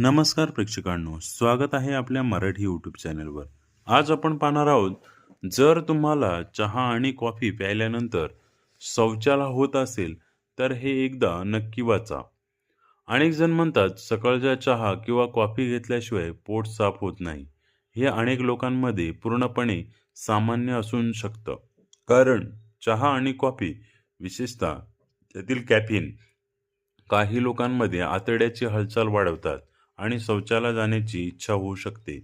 नमस्कार प्रेक्षकांनो, स्वागत आहे आपल्या मराठी यूट्यूब चॅनलवर. आज आपण पाहणार आहोत, जर तुम्हाला चहा आणि कॉफी प्यायल्यानंतर शौचाला होत असेल, तर हे एकदा नक्की वाचा. अनेक जण म्हणतात, सकाळच्या चहा किंवा कॉफी घेतल्याशिवाय पोट साफ होत नाही. हे अनेक लोकांमध्ये पूर्णपणे सामान्य असू शकतं. कारण चहा आणि कॉफी, विशेषतः त्यातील कॅफीन, काही लोकांमध्ये आतड्याची हालचाल वाढवतात आणि शौचाला जाण्याची इच्छा होऊ शकते.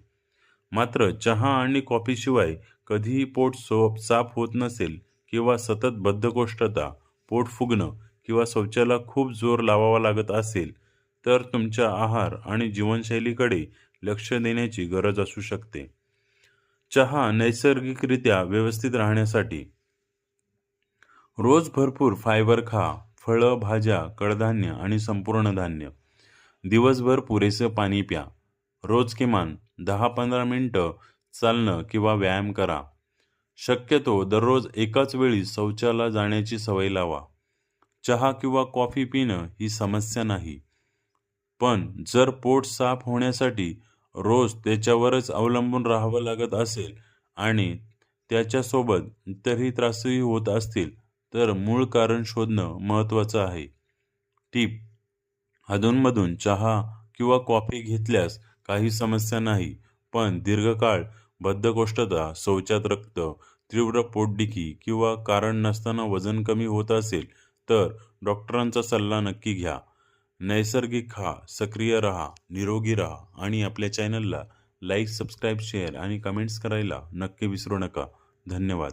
मात्र चहा आणि कॉफीशिवाय कधीही पोट साफ होत नसेल किंवा सतत बद्धकोष्ठता, पोट फुगणं किंवा शौचाला खूप जोर लावावा लागत असेल, तर तुमच्या आहार आणि जीवनशैलीकडे लक्ष देण्याची गरज असू शकते. चहा नैसर्गिकरित्या व्यवस्थित राहण्यासाठी रोज भरपूर फायबर खा. फळं, भाज्या, कडधान्य आणि संपूर्ण धान्य. दिवसभर पुरेसे पाणी प्या. रोज किमान 10-15 मिनिटं चालणं किंवा व्यायाम करा. शक्यतो दररोज एकाच वेळी शौचाला जाण्याची सवय लावा. चहा किंवा कॉफी पिणं ही समस्या नाही. पण जर पोट साफ होण्यासाठी रोज त्याच्यावरच अवलंबून राहावं लागत असेल आणि त्याच्यासोबत इतरही त्रासही होत असतील, तर मूळ कारण शोधणं महत्त्वाचं आहे. टिप: अधूनमधून चहा किंवा कॉफी घेतल्यास काही समस्या नाही, पण दीर्घकाळ बद्धकोष्ठता, शौचात रक्त, तीव्र पोटदुखी किंवा कारण नसताना वजन कमी होत असेल, तर डॉक्टरांचा सल्ला नक्की घ्या. नैसर्गिक खा, सक्रिय राहा, निरोगी राहा आणि आपल्या चॅनलला लाईक, सबस्क्राईब, शेअर आणि कमेंट्स करायला नक्की विसरू नका. धन्यवाद.